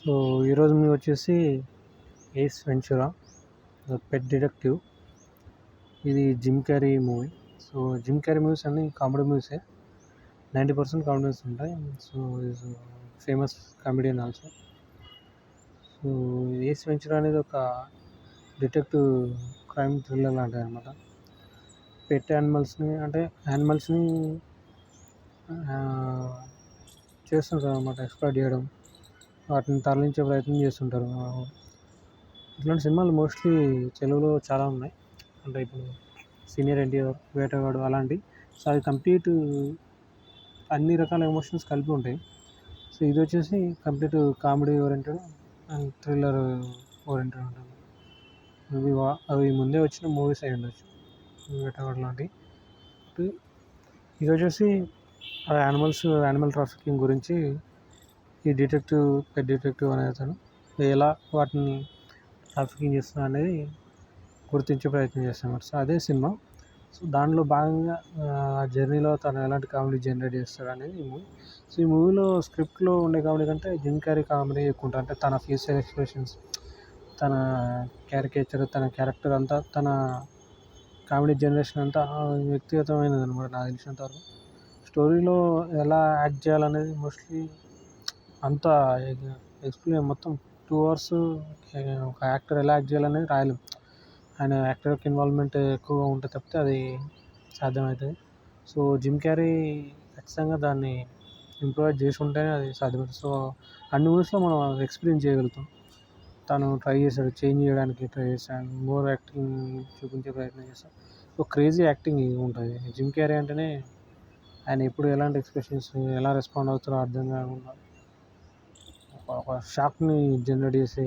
So ఈరోజు మేము వచ్చేసి Ace Ventura the pet detective. ఇది Jim Carrey movie. So Jim Carrey movies అన్నీ కామెడీ మూవీసే, 90% కామెడీస్ ఉంటాయి. So is famous comedian also. So Ace Ventura అనేది ఒక డిటెక్టివ్ క్రైమ్ థ్రిల్లర్ లాంటిది అనమాట. పెట్ యానిమల్స్ని చేస్తుంటారు అనమాట, ఎక్స్‌ప్లాయిట్ చేయడం, వాటిని తరలించే ప్రయత్నం చేస్తుంటారు. ఇట్లాంటి సినిమాలు మోస్ట్లీ తెలుగులో చాలా ఉన్నాయి. అంటే ఇప్పుడు సీనియర్ ఎన్టీఆర్, వేటగాడు అలాంటివి. సో అది కంప్లీట్ అన్ని రకాల ఎమోషన్స్ కలిపి ఉంటాయి. సో ఇది వచ్చేసి complete comedy oriented and thriller oriented ఉంటుంది. అవి ముందే వచ్చిన మూవీస్ అయి ఉండొచ్చు, వేటగాడు లాంటివి. ఇది వచ్చేసి యానిమల్ ట్రాఫికింగ్ గురించి ఈ పెట్ డిటెక్టివ్ అనే అతను ఎలా వాటిని ట్రాఫికింగ్ చేస్తున్నారు అనేది గుర్తించే ప్రయత్నం చేస్తాడు. సో అదే సినిమా. సో దానిలో భాగంగా జర్నీలో తను ఎలాంటి కామెడీ జనరేట్ చేస్తాడు అనేది ఈ మూవీ. సో ఈ మూవీలో స్క్రిప్ట్లో ఉండే కామెడీ కంటే జిమ్ క్యారీ కామెడీ ఎక్కువ ఉంటుంది. అంటే తన ఫేషియల్ ఎక్స్ప్రెషన్స్, తన క్యారికేచర్, తన క్యారెక్టర్ అంతా, తన కామెడీ జనరేషన్ అంతా వ్యక్తిగతమైనది అనమాట నాకు తెలిసినంత వరకు. స్టోరీలో ఎలా యాక్ట్ చేయాలనేది మోస్ట్లీ అంతా ఎక్స్ప్లెయిన్ మొత్తం 2 hours ఒక యాక్టర్ ఎలా యాక్ట్ చేయాలనేది రాయలేం. ఆయన యాక్టర్ ఇన్వాల్వ్మెంట్ ఎక్కువగా ఉంటే తప్పితే అది సాధ్యమవుతుంది. సో జిమ్ క్యారీ ఖచ్చితంగా దాన్ని ఇంప్రూవైజ్ చేసి ఉంటేనే అది సాధ్యమవుతుంది. సో అన్ని మూవీస్లో మనం ఎక్స్పీరియన్స్ చేయగలుగుతాం. తను ట్రై చేశాడు, చేంజ్ చేయడానికి ట్రై చేశాడు, మోర్ యాక్టింగ్ చూపించే ప్రయత్నం చేస్తాడు. సో క్రేజీ యాక్టింగ్ ఉంటుంది. జిమ్ క్యారీ అంటేనే ఆయన ఎప్పుడు ఎలాంటి ఎక్స్ప్రెషన్స్, ఎలా రెస్పాండ్ అవుతారో అర్థం కాకుండా ఒక షాక్ని జనరేట్ చేసే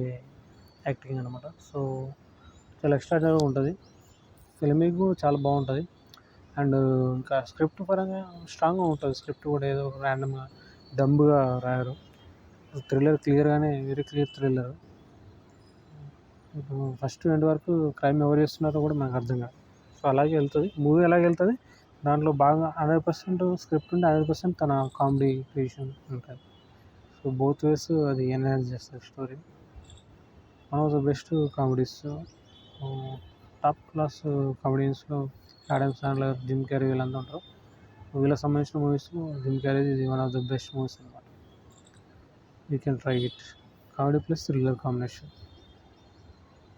యాక్టింగ్ అనమాట. సో చాలా ఎక్స్ట్రాడినరీగా ఉంటుంది. ఫిల్మింగ్ చాలా బాగుంటుంది. అండ్ ఇంకా స్క్రిప్ట్ పరంగా స్ట్రాంగ్గా ఉంటుంది. స్క్రిప్ట్ కూడా ఏదో ర్యాండమ్గా డంబ్గా రాయరు. థ్రిల్లర్ క్లియర్గానే, వెరీ క్లియర్ థ్రిల్లర్. ఇప్పుడు ఫస్ట్ ఎండ్ వరకు క్రైమ్ ఎవరు చేస్తున్నారో కూడా మనకు అర్థం కాదు. సో అలాగే వెళ్తుంది మూవీ, అలాగే వెళ్తుంది. దాంట్లో బాగా 100% స్క్రిప్ట్ ఉంటే 100% తన కామెడీ క్రియేషన్ ఉంటుంది. సో బోత్ వేస్ అది ఎన్హాన్స్ చేస్తుంది story. One of the best comedies. Top class కామెడియన్స్లో ఆడమ్ శాండ్లర్, జిమ్ క్యారీ వీళ్ళంతా ఉంటారు. వీళ్ళకి సంబంధించిన మూవీస్లో జిమ్ క్యారీ ఇది one of the best movies అనమాట. You can try it. Comedy plus thriller combination.